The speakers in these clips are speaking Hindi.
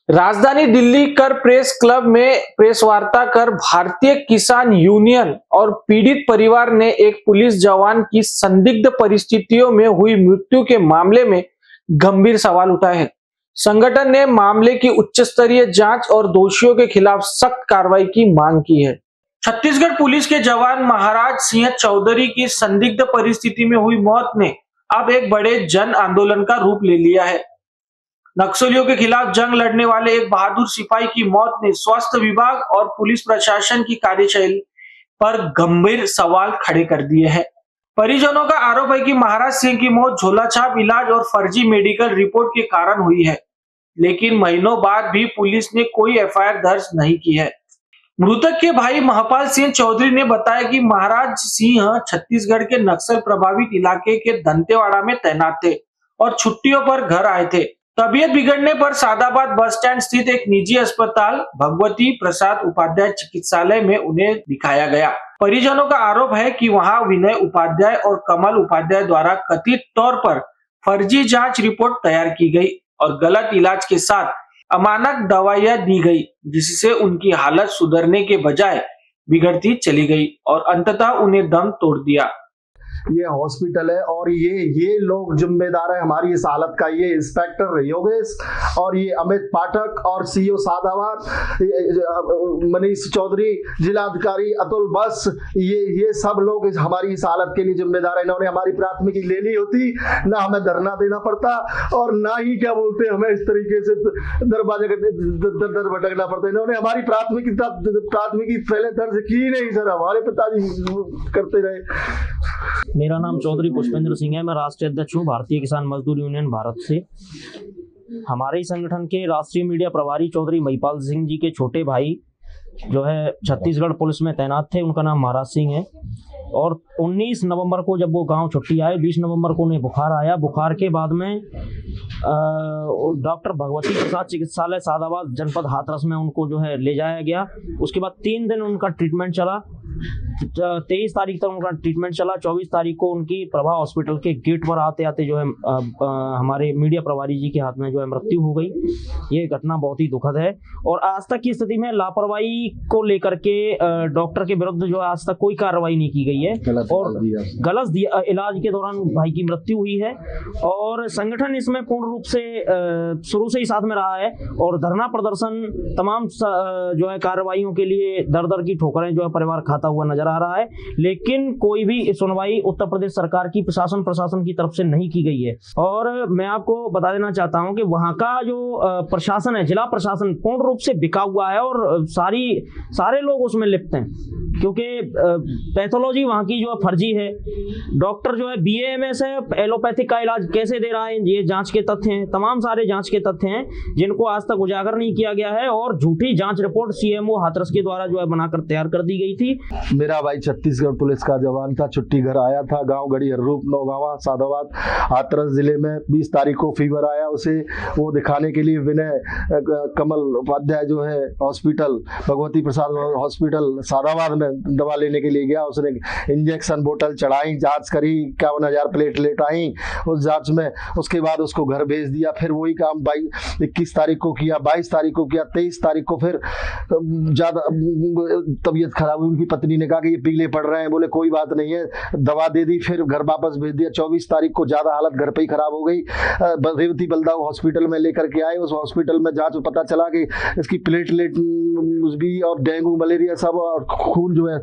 राजधानी दिल्ली कर प्रेस क्लब में प्रेस वार्ता कर भारतीय किसान यूनियन और पीड़ित परिवार ने एक पुलिस जवान की संदिग्ध परिस्थितियों में हुई मृत्यु के मामले में गंभीर सवाल उठाए हैं। संगठन ने मामले की उच्च स्तरीय जांच और दोषियों के खिलाफ सख्त कार्रवाई की मांग की है। छत्तीसगढ़ पुलिस के जवान महाराज सिंह चौधरी की संदिग्ध परिस्थिति में हुई मौत ने अब एक बड़े जन आंदोलन का रूप ले लिया है। नक्सलियों के खिलाफ जंग लड़ने वाले एक बहादुर सिपाही की मौत ने स्वास्थ्य विभाग और पुलिस प्रशासन की कार्यशैली पर गंभीर सवाल खड़े कर दिए हैं। परिजनों का आरोप है कि महाराज सिंह की मौत झोलाछाप इलाज और फर्जी मेडिकल रिपोर्ट के कारण हुई है, लेकिन महीनों बाद भी पुलिस ने कोई एफआईआर दर्ज नहीं की है। मृतक के भाई महपाल सिंह चौधरी ने बताया कि महाराज सिंह छत्तीसगढ़ के नक्सल प्रभावित इलाके के दंतेवाड़ा में तैनात थे और छुट्टियों पर घर आए थे। तबीयत बिगड़ने पर सादाबाद बस स्टैंड स्थित एक निजी अस्पताल भगवती प्रसाद उपाध्याय चिकित्सालय में उन्हें दिखाया गया। परिजनों का आरोप है कि वहां विनय उपाध्याय और कमल उपाध्याय द्वारा कथित तौर पर फर्जी जांच रिपोर्ट तैयार की गई और गलत इलाज के साथ अमानक दवाइयां दी गई, जिससे उनकी हालत सुधरने के बजाय बिगड़ती चली गई और अंततः उन्हें दम तोड़ दिया। ये हॉस्पिटल है और ये लोग जिम्मेदार है हमारी इस हालत का। ये इंस्पेक्टर योगेश और ये अमित पाठक और सीओ सादाबाद मनीष चौधरी, जिलाधिकारी अतुल बस, ये सब लोग हमारी इस हालत के लिए जिम्मेदार है। इन्होंने हमारी प्राथमिकी ले ली होती ना हमें धरना देना पड़ता और ना ही क्या बोलते हमें इस तरीके से दरवाजे दर भटकना पड़ता। इन्होंने हमारी प्राथमिकी पहले दर्ज की नहीं सर, हमारे पिताजी करते रहे। मेरा नाम चौधरी पुष्पेंद्र सिंह है। मैं राष्ट्रीय अध्यक्ष हूँ भारतीय किसान मजदूर यूनियन भारत से। हमारे संगठन के राष्ट्रीय मीडिया प्रभारी चौधरी महिपाल सिंह जी के छोटे भाई जो है छत्तीसगढ़ पुलिस में तैनात थे, उनका नाम महाराज सिंह है। और 19 नवंबर को जब वो गांव छुट्टी आए, 20 नवंबर को उन्हें बुखार आया। बुखार के बाद में डॉक्टर भगवती प्रसाद चिकित्सालय सादाबाद जनपद हाथरस में उनको जो है ले जाया गया। उसके बाद 3 दिन उनका ट्रीटमेंट चला। 23 तारीख तक उनका ट्रीटमेंट चला। 24 तारीख को उनकी प्रभा हॉस्पिटल के गेट पर आते आते जो है हमारे मीडिया प्रभारी जी के हाथ में जो है मृत्यु हो गई। ये घटना बहुत ही दुखद है और आज तक की स्थिति में लापरवाही को लेकर के डॉक्टर के विरुद्ध जो है आज तक कोई कार्रवाई नहीं की गई है और गलत इलाज के दौरान भाई की मृत्यु हुई है। और संगठन इसमें पूर्ण रूप से शुरू से ही साथ में रहा है और धरना प्रदर्शन तमाम जो है कार्रवाइयों के लिए दर दर की ठोकरें जो है परिवार खाता हुआ नजर आ रहा है, लेकिन कोई भी सुनवाई उत्तर प्रदेश सरकार की प्रशासन की तरफ से नहीं की गई है। और मैं आपको बता देना चाहता हूं कि वहां का जो प्रशासन है, जिला प्रशासन पूर्ण रूप से बिका हुआ है और सारे लोग उसमें लिप्त हैं, क्योंकि पैथोलॉजी वहां की जो है फर्जी है। डॉक्टर जो है BAMS है, एलोपैथिक का इलाज कैसे दे रहा है, ये जांच के तथ्य हैं, तमाम सारे जांच के तथ्य हैं जिनको आज तक उजागर नहीं किया गया है और झूठी जांच रिपोर्ट CMO हाथरस के द्वारा जो है बनाकर तैयार कर दी गई थी। मेरा भाई छत्तीसगढ़ पुलिस का जवान था, छुट्टी घर आया था, गांव गढ़ी हर्रूप नौगावा सादाबाद हाथरस जिले में। 20 तारीख को फीवर आया, उसे वो दिखाने के लिए विनय कमल उपाध्याय जो है हॉस्पिटल भगवती प्रसाद हॉस्पिटल सादाबाद में दवा लेने के लिए गया। उसने इंजेक्शन बोतल चढ़ाई, जांच करी, 51,000 प्लेटलेट आई उस जांच में। उसके बाद उसको घर भेज दिया। फिर वही काम 21 तारीख को किया, 22 तारीख को किया, 23 तारीख को फिर ज्यादा तबीयत खराब हुई। उनकी पत्नी ने कहा कि ये पीले पड़ रहे हैं, बोले कोई बात नहीं है, दवा दे दी, फिर घर वापस भेज दिया। 24 तारीख को ज्यादा हालत घर पे ही खराब हो गई, रेवती बलदाऊ हॉस्पिटल में लेकर के आए। उस हॉस्पिटल में जांच में पता चला कि इसकी प्लेटलेट भी और डेंगू मलेरिया सब और खून जो है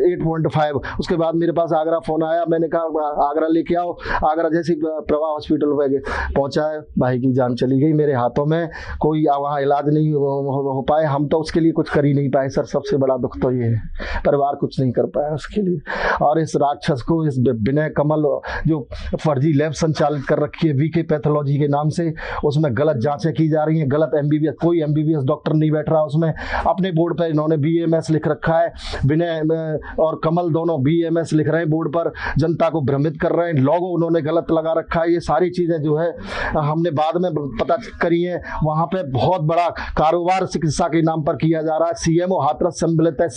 8.5। उसके बाद मेरे पास आगरा फोन आया, मैंने कहा आगरा लेके आओ। आगरा जैसे प्रभा हॉस्पिटल में पहुंचा है, भाई की जान चली गई मेरे हाथों में। कोई वहाँ इलाज नहीं हो पाए, हम तो उसके लिए कुछ कर ही नहीं पाए सर। सबसे बड़ा दुख तो ये है, परिवार कुछ नहीं कर पाया उसके लिए। और इस राक्षस को, इस विनय कमल जो फर्जी लैब संचालित कर रखी है VK पैथोलॉजी के नाम से, उसमें गलत जांचें की जा रही हैं, गलत MBBS, कोई MBBS डॉक्टर नहीं बैठ रहा उसमें। अपने बोर्ड पर इन्होंने BAMS लिख रखा है, विनय और कमल दोनों BAMS लिख रहे हैं बोर्ड पर, जनता को भ्रमित कर रहे हैं। लोगो उन्होंने गलत लगा रखा है। ये सारी चीजें जो है हमने बाद में पता करी है। वहां पे बहुत बड़ा कारोबार चिकित्सा के नाम पर किया जा रहा है। CMO हाथरस सम्मिलित है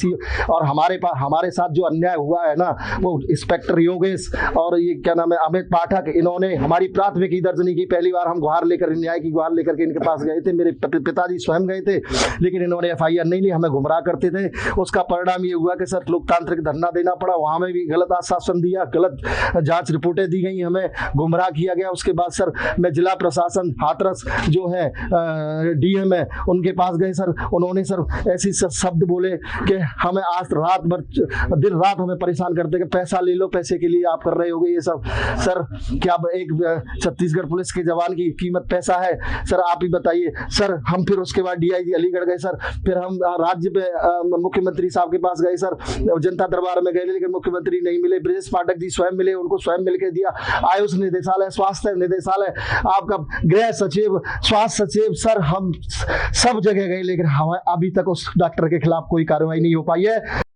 और हमारे हमारे साथ जो अन्याय हुआ है ना, वो इंस्पेक्टर योगेश और ये क्या नाम है अमित पाठक, इन्होंने हमारी प्राथमिकी दर्ज नहीं की। पहली बार हम गुहार लेकर, न्याय की गुहार लेकर के इनके पास गए थे, मेरे पिताजी स्वयं गए थे, लेकिन इन्होंने FIR नहीं ली, हमें गुमराह करते थे। उसका परिणाम ये हुआ कि सर लोकतांत्रिक धरना देना पड़ा, वहां में भी गलत आश्वासन दिया, गलत जांच रिपोर्टें दी गई, हमें गुमराह किया गया। उसके बाद सर मैं जिला प्रशासन हाथरस जो है DM है उनके पास गए सर, उन्होंने सर ऐसी शब्द बोले कि हमें आज रात भर दिन रात हमें परेशान करते कि पैसा ले लो, पैसे के लिए आप कर रहे होगे ये सब। सर क्या एक छत्तीसगढ़ पुलिस के जवान की कीमत पैसा है सर, आप ही बताइए सर। हम फिर उसके बाद DIG अलीगढ़ गए सर, फिर हम राज्य पे मुख्यमंत्री साहब के पास गए सर, जनता दरबार में गए, लेकिन मुख्यमंत्री नहीं मिले। ब्रजेश पाठक जी स्वयं मिले, उनको स्वयं मिलकर दिया। आयुष निदेशालय, स्वास्थ्य निदेशालय, आपका गृह सचिव, स्वास्थ्य सचिव, सर हम सब जगह गए, लेकिन हमें अभी तक उस डॉक्टर के खिलाफ कोई कार्रवाई नहीं हो पाई है।